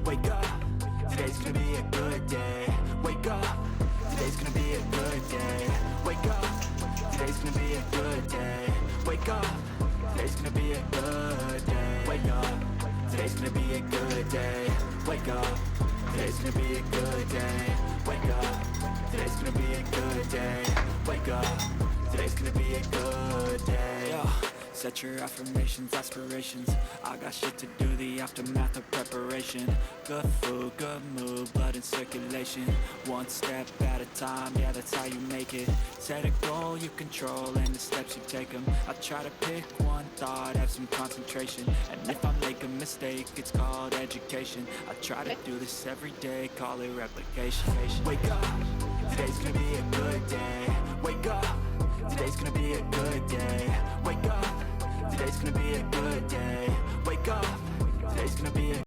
Wake up, today's gonna be a good day. Wake up, today's gonna be a good day. Wake up, today's gonna be a good day. Wake up, today's gonna be a good day. Wake up, today's gonna be a good day. Wake up, today's gonna be a good day. Wake up, today's gonna be a good day. Wake up, today's gonna be a good day. Yo, set your affirmations, aspirations. I got shit to do, the aftermath of preparation. Good food, good mood, blood in circulation. One step at a time, yeah, that's how you make it. Set a goal you control and the steps you take them. I try to pick one thought, have some concentration. And if I make a mistake, it's called education. I try to do this every day, call it replication. Wake up, today's gonna be a good day. Wake up, today's gonna be a good day. Wake up, today's gonna be a good day. Wake up, today's gonna be a